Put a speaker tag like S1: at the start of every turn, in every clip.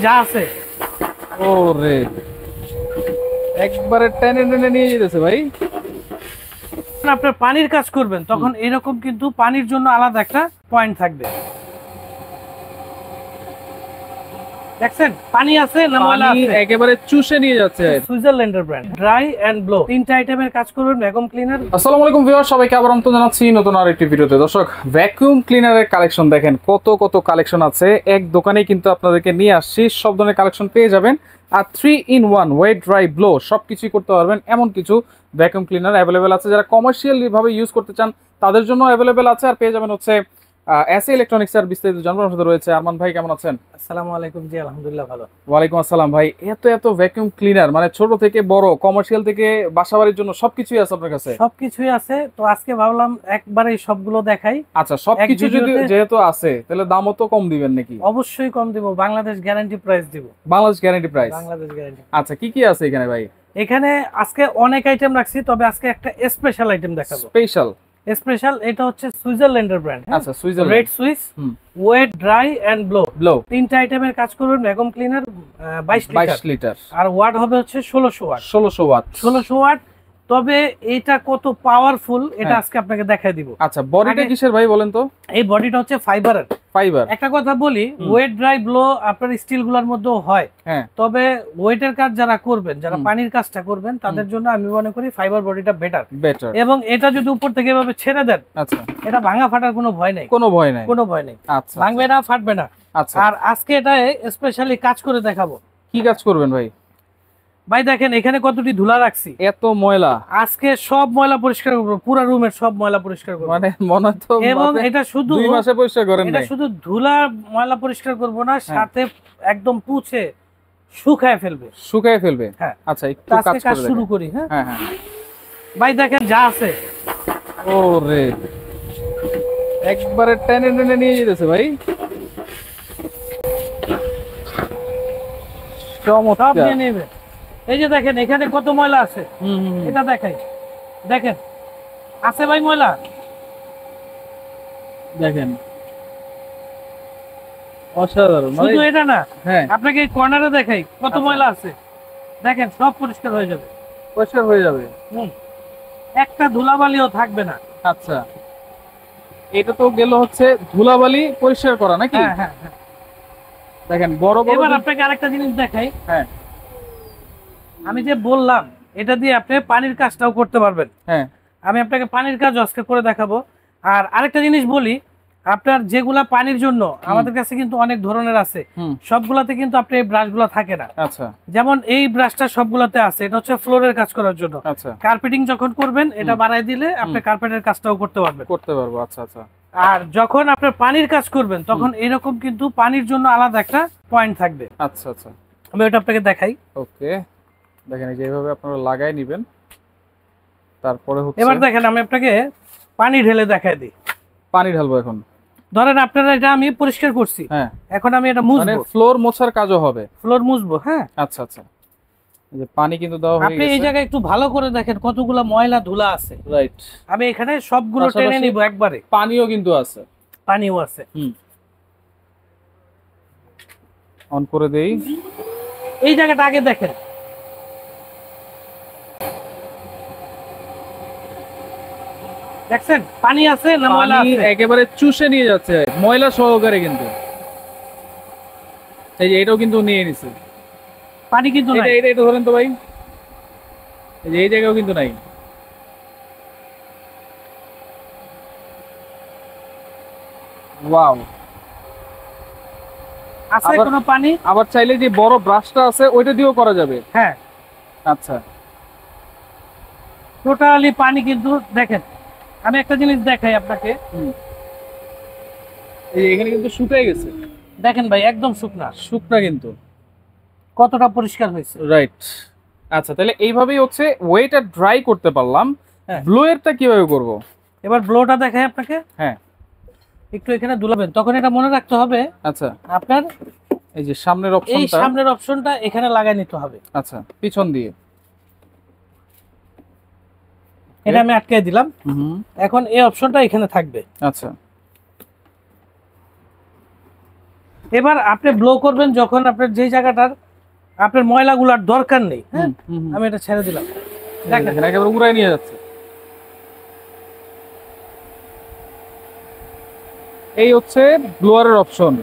S1: যা আছে
S2: ওরে একবারে টেনে টেনে নিয়ে যেতেছে ভাই।
S1: আপনার পানির কাজ করবেন তখন এরকম কিন্তু পানির জন্য আলাদা একটা পয়েন্ট থাকবে। দেখছেন পানি আছে না ময়লা
S2: পানি
S1: আছে,
S2: একেবারে চুষে নিয়ে যাচ্ছে।
S1: সুইজারল্যান্ডের ব্র্যান্ড ড্রাই এন্ড ব্লো, তিনটা আইটেমের কাজ করবেন ভ্যাকুয়াম ক্লিনার।
S2: আসসালামু আলাইকুম ভিউয়ার, সবাইকে আবার আমন্ত্রণ জানাচ্ছি নতুন আরেকটি ভিডিওতে। দর্শক, ভ্যাকুয়াম ক্লিনারের কালেকশন দেখেন কত কত কালেকশন আছে। এক দোকানেই কিন্তু আপনাদেরকে নিয়ে আসছি, সব ধরনের কালেকশন পেয়ে যাবেন। আর 3-in-1 ওয়েট ড্রাই ব্লো সবকিছুই করতে পারবেন, এমন কিছু ভ্যাকুয়াম ক্লিনার অ্যাভেলেবেল আছে। যারা কমার্শিয়ালি ভাবে ইউজ করতে চান তাদের জন্য অ্যাভেলেবেল আছে। আর পেয়ে যাবেন হচ্ছে এসএ ইলেকট্রনিক্স এর বিস্তারিত জানবার সাথে রয়েছে আরমান ভাই। কেমন আছেন?
S1: আসসালামু আলাইকুম। জি আলহামদুলিল্লাহ ভালো।
S2: ওয়ালাইকুম আসসালাম ভাই। এত এত ভ্যাকুয়াম ক্লিনার, মানে ছোট থেকে বড়, কমার্শিয়াল থেকে বাসাবাড়ির জন্য সবকিছুই আছে আপনার কাছে?
S1: সবকিছুই আছে, তো আজকে ভাবলাম একবারে সবগুলো দেখাই।
S2: আচ্ছা, সবকিছু যদি যেহেতু আছে তাহলে দামও তো কম দিবেন নাকি?
S1: অবশ্যই কম দিব, বাংলাদেশ গ্যারান্টি প্রাইস দিব।
S2: Bangladesh guarantee price?
S1: Bangladesh guarantee.
S2: আচ্ছা, কি কি আছে এখানে ভাই?
S1: এখানে আজকে অনেক আইটেম রাখছি, তবে আজকে একটা স্পেশাল আইটেম দেখাবো। স্পেশাল এটা হচ্ছে সুইজারল্যান্ডের ব্র্যান্ড।
S2: আচ্ছা, Switzerland
S1: red Swiss wet dry and blow, তিনটা আইটেমের কাজ করবেন ভ্যাকুয়াম ক্লিনার 22 লিটার। আর ওয়াট হবে হচ্ছে 1600 ওয়াট। 1600 ওয়াট। তবে এটা কত পাওয়ারফুল এটা আজকে আপনাকে দেখাই দিব।
S2: আচ্ছা, বডিটা কিসের ভাই বলেন তো?
S1: এই বডিটা হচ্ছে ফাইবার।
S2: একটা
S1: কথা বলি, ওয়েট ড্রাই ব্লো আপনার স্টিল গুলার মধ্যেও হয়, তবে ওয়েটের কাজ যারা করবেন, যারা পানির কাজটা করবেন তাদের জন্য আমি মনে করি ফাইবার বডিটা বেটার। এবং এটা যদি উপর থেকে এভাবে ছেড়ে দেন, আচ্ছা, এটা ভাঙা ফাটার কোনো ভয় নেই। কোনো ভয় নেই। আচ্ছা, ভাঙবে না, ফাটবে না। আচ্ছা, আর আজকে এটা স্পেশালি কাজ করে দেখাবো।
S2: কি কাজ করবেন ভাই?
S1: ভাই দেখেন এখানে কতটি ধুলা রাখছি,
S2: এত ময়লা।
S1: আজকে সব ময়লা পরিষ্কার করব, পুরো রুমের সব ময়লা পরিষ্কার করব।
S2: মানে মনে তো,
S1: এবং এটা শুধু
S2: 2 মাসে পরিষ্কার করেন না।
S1: এটা শুধু ধুলা ময়লা পরিষ্কার করব না, সাথে একদম পুছে শুকায় ফেলবে। হ্যাঁ, আচ্ছা, একটু কাজ শুরু করি। হ্যাঁ হ্যাঁ ভাই দেখেন যা আছে।
S2: ওরে একবারে টেনে টেনে নিয়ে যেতেছে ভাই।
S1: সব নিয়ে নেবে। এই যে দেখেন এখানে কত ময়লা আছে, এটা দেখাই। দেখেন আছে ভাই ময়লা, দেখেন অসাধারণ। শুধু এটা না, আপনাকে এই কর্নারে দেখাই কত ময়লা আছে। দেখেন সব পরিষ্কার হয়ে যাবে। একটা ধুলাবালিও থাকবে না।
S2: আচ্ছা, এটা তো গেল হচ্ছে ধুলাবালি পরিষ্কার করা নাকি?
S1: হ্যাঁ।
S2: দেখেন বড় বড়।
S1: এবার আপনাকে আরেকটা জিনিস দেখাই। আমি যে বললাম এটা দিয়ে আপনি পানির কাজটাও করতে পারবেন। আমি আপনাকে পানির কাজ আজকে করে দেখাবো। আর আরেকটা জিনিস বলি, আপনার যেগুলা পানির জন্য আমাদের কাছে কিন্তু অনেক ধরনের আছে, সবগুলাতে কিন্তু আপনি এই ব্রাশগুলো থাকে না। আচ্ছা, যেমন এই ব্রাশটা সবগুলাতে আছে, এটা হচ্ছে ফ্লোরের কাজ করার জন্য। আচ্ছা, কার্পেটিং যখন করবেন এটা বাড়াই দিলে আপনি কার্পেটের কাজটাও করতে পারবো। আচ্ছা আচ্ছা। আর যখন আপনার পানির কাজ করবেন তখন এরকম কিন্তু পানির জন্য আলাদা একটা পয়েন্ট থাকবে। আচ্ছা আচ্ছা, আমি ওটা আপনাকে দেখাই। ওকে, দেখেন এই যে এইভাবে আপনারা লাগাই নেবেন। তারপরে হচ্ছে এবার দেখেন আমি আপনাকে পানি ঢেলে দেখাই দিই। পানি ঢালবো এখন। ধরেন আপনারা এটা আমি পরিষ্কার করছি, এখন আমি এটা মুছবো। মানে ফ্লোর মোছার কাজও হবে, ফ্লোর মুছবো। হ্যাঁ, আচ্ছা আচ্ছা। এই যে পানি কিন্তু দেওয়া হয়ে গেছে। আপনি এই জায়গায় একটু ভালো করে দেখেন কতগুলো ময়লা ধুলা আছে। রাইট, আমি এখানে সবগুলো টেনে নিব একবারে। পানিও কিন্তু আছে, অন করে দেই। এই জায়গাটা আগে দেখেন। দেখছেন পানি আছে না ময়লা আছে? একেবারে চুষে নিয়ে যাচ্ছে ময়লা সহকারে। কিন্তু এই যে এটাও কিন্তু নিয়ে নিছে পানি, কিন্তু নাই। এটা ধরেন তো ভাই, এই যে এই জায়গাও কিন্তু নাই। ওয়াও, আছে কোনো পানি? আবার চাইলে যে বড় ব্রাশটা আছে ওইটা দিয়েও করা যাবে। হ্যাঁ, আচ্ছা, টোটালি পানি কিন্তু। দেখেন আমি একটা জিনিস দেখাই আপনাকে, এই এখানে কিন্তু শুকিয়ে গেছে। দেখেন ভাই একদম শুকনা কিন্তু কতটা পরিষ্কার হয়েছে। রাইট, আচ্ছা, তাহলে এইভাবেই হচ্ছে ওয়েটটা ড্রাই করতে পারলাম। ব্লোয়ারটা কিভাবে করব? এবার ব্লোটা দেখাই আপনাকে। হ্যাঁ, একটু এখানে দুলাবেন, তখন এটা মনে রাখতে হবে। আচ্ছা, আপনার এই যে সামনের অপশনটা এখানে লাগাই নিতে হবে। আচ্ছা, পিছন দিয়ে এটা আমি আটকে দিলাম। এখন এই অপশনটা এখানে থাকবে। আচ্ছা, এবার আপনি ব্লো করবেন যখন আপনার যে জায়গাটার আপনার ময়লাগুলার দরকার নেই। হ্যাঁ, আমি এটা ছেড়ে দিলাম,
S2: দেখেন একেবারে উড়াই নিয়ে যাচ্ছে। এই হচ্ছে ব্লোয়ারের অপশন।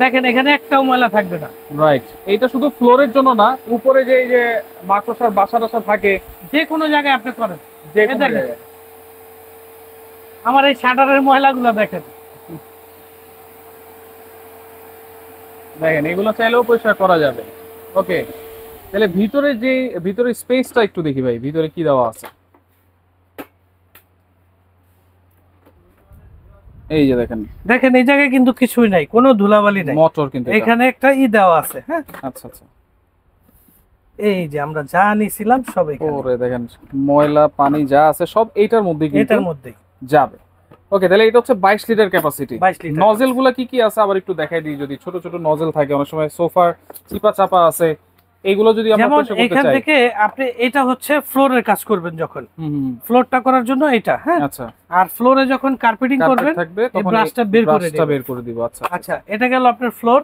S1: দেখেন এখানে একটাও ময়লা থাকবে না।
S2: রাইট, এইটা শুধু ফ্লোরের জন্য না, উপরে যে এই যে মাকড়সার বাসা টাসা থাকে
S1: যে কোনো জায়গায় আপনি করেন।
S2: যে
S1: এই দেখেন আমার এই শাটারের ময়লাগুলো দেখেন,
S2: দেখেন এগুলো চাইলেও পরিষ্কার করা যাবে। ওকে, তাহলে ভিতরে স্পেসটা একটু দেখি ভাই, ভিতরে কি দেওয়া আছে। এই যে দেখেন
S1: এই জায়গায় কিন্তু কিছুই নাই, কোনো ধুলাবালি নাই,
S2: মোটর কিন্তু
S1: এখানে একটা দেওয়া আছে। হ্যাঁ,
S2: আচ্ছা আচ্ছা,
S1: এই যে আমরা যা নিছিলাম সব এখানে।
S2: ওরে দেখেন ময়লা পানি যা আছে সব এইটার মধ্যে কিন্তু
S1: এটার মধ্যেই
S2: যাবে। ওকে, তাহলে এটা হচ্ছে 22 লিটার ক্যাপাসিটি।
S1: 22 লিটার।
S2: নজেল গুলা কি কি আছে আবার একটু দেখাই দিই। যদি ছোট ছোট নজেল থাকে, অনেক সময় সোফার চিপা চাপা আছে, এইগুলো যদি আমরা
S1: যেমন
S2: পরিষ্কার করতে
S1: এখান
S2: চাই।
S1: থেকে আপনি এটা হচ্ছে ফ্লোরের কাজ করবেন যখন, ফ্লোরটা করার জন্য এটা। হ্যাঁ,
S2: আচ্ছা,
S1: আর ফ্লোরে যখন কার্পেটিং করবেন
S2: থাকবে
S1: এই
S2: তখন
S1: ব্রাশটা বের করে
S2: দিব। আচ্ছা
S1: আচ্ছা, এটা গেল আপনার ফ্লোর।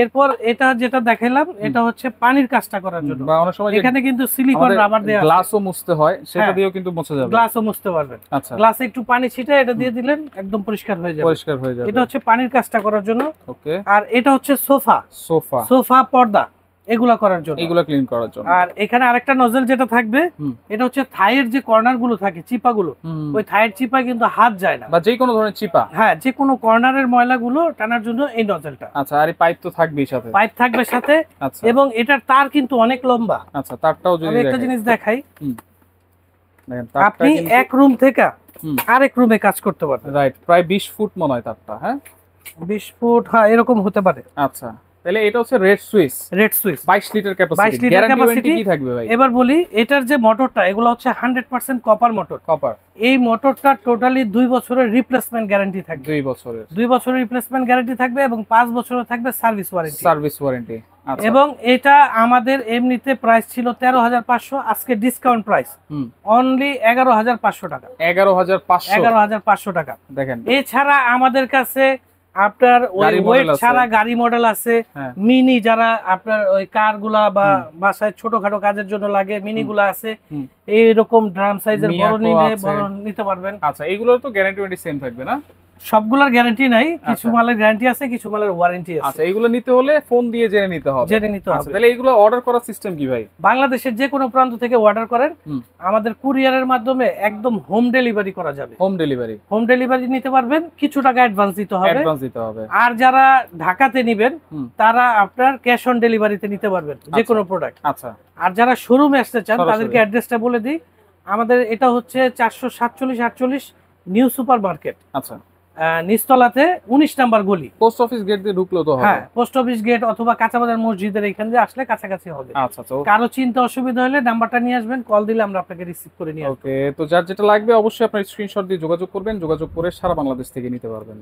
S1: এরপর এটা যেটা দেখাইলাম এটা হচ্ছে পানির কাজটা করার জন্য।
S2: বা অনেক সময়
S1: এখানে কিন্তু সিলিকন রাবার দেয়া আছে,
S2: গ্লাসও মুছতে হয়, সেটা দিয়েও কিন্তু মুছে যাবে।
S1: গ্লাসও মুছতে পারবেন।
S2: আচ্ছা,
S1: গ্লাসে একটু পানি ছিটিয়ে এটা দিয়ে দিলেন, একদম পরিষ্কার হয়ে যাবে।
S2: পরিষ্কার হয়ে যাবে।
S1: এটা হচ্ছে পানির কাজটা করার জন্য।
S2: ওকে,
S1: আর এটা হচ্ছে সোফা পর্দা এগুলা করার জন্য,
S2: এগুলা ক্লিন করার জন্য।
S1: আর এখানে আরেকটা নজল যেটা থাকবে এটা হচ্ছে থাইয়ের যে কর্নার গুলো থাকে, চিপাগুলো, ওই থাইয়ের চিপায় কিন্তু হাত যায় না,
S2: বা যে কোনো ধরনের চিপা।
S1: হ্যাঁ, যে কোনো কর্নারের ময়লাগুলো টানার জন্য এই নজলটা।
S2: আচ্ছা, আর এই পাইপ তো থাকবেই সাথে,
S1: পাইপ থাকবে সাথে।
S2: আচ্ছা,
S1: এবং এটার তার কিন্তু অনেক লম্বা।
S2: আচ্ছা, তারটাও যদি
S1: একটা জিনিস দেখাই,
S2: দেখেন
S1: আপনি এক রুম থেকে আরেক রুমে কাজ করতে পারবেন।
S2: রাইট, প্রায় 20 ফুট মনে হয় তারটা। হ্যাঁ,
S1: 20 ফুট, হ্যাঁ এরকম হতে পারে।
S2: আচ্ছা, তাহলে এটা হচ্ছে red switch
S1: 22
S2: litre capacity. Guarantee কি থাকবে ভাই?
S1: এবার বলি, এটার যে মোটরটা, এগুলো হচ্ছে 100% কপার মোটর। এই মোটরটা টোটালি 2 বছরের রিপ্লেসমেন্ট গ্যারান্টি থাকবে। 2 বছরের রিপ্লেসমেন্ট গ্যারান্টি থাকবে এবং 5 বছরের থাকবে সার্ভিস ওয়ারেন্টি। এবং এটা আমাদের এমনিতে প্রাইস ছিল 13,500, আজকে ডিসকাউন্ট প্রাইস অনলি 11,500 টাকা। 11,500 টাকা।
S2: দেখেন,
S1: এছাড়া আমাদের কাছে আপনার ওই ওয়েট ছাড়া গাড়ি মডেল আছে, মিনি, যারা আপনার ওই কারগুলা বা বাসায় ছোটখাটো কাজের জন্য লাগে, মিনি গুলা আছে। এইরকম ড্রাম সাইজের বড় নিতে পারবেন।
S2: আচ্ছা, এইগুলোর তো গ্যারান্টি ওয়ারেন্টি সেম থাকবে না?
S1: সবগুলোর গ্যারান্টি নাই, কিছু মালের গ্যারান্টি আছে, কিছু মালের ওয়ারেন্টি আছে।
S2: আচ্ছা, এগুলো নিতে হলে ফোন দিয়ে জেনে নিতে হবে। তাহলে এগুলো অর্ডার করার সিস্টেম কি ভাই?
S1: বাংলাদেশের যে কোনো প্রান্ত থেকে অর্ডার করেন, আমাদের কুরিয়ারের মাধ্যমে একদম হোম ডেলিভারি করা যাবে। হোম ডেলিভারি নিতে পারবেন, কিছু টাকা অ্যাডভান্স দিতে হবে। আর যারা ঢাকাতে নেবেন তারা আপনার ক্যাশ অন ডেলিভারিতে নিতে পারবেন যে কোনো প্রোডাক্ট।
S2: আচ্ছা,
S1: আর যারা শোরুমে আসতে চান তাদেরকে অ্যাড্রেসটা বলে দিই। আমাদের এটা হচ্ছে 447-48 নিউ সুপার মার্কেট।
S2: আচ্ছা,
S1: নিচতলাতে 19 নাম্বার গলি।
S2: পোস্ট অফিস গেট দিয়ে ঢুকলো তো হবে?
S1: হ্যাঁ, পোস্ট অফিস গেট অথবা কাঁচাবাজার মসজিদের এখান দিয়ে আসলে কাছাকাছি হবে।
S2: আচ্ছা,
S1: কারো চিন্তা অসুবিধা হলে নাম্বারটা নিয়ে আসবেন, কল দিলে আমরা আপনাকে রিসিভ করে নিয়ে আসবো।
S2: ওকে, তো যার যেটা লাগবে অবশ্যই আপনার স্ক্রিনশট দিয়ে যোগাযোগ করবেন। যোগাযোগ করে সারা বাংলাদেশ থেকে নিতে পারবেন।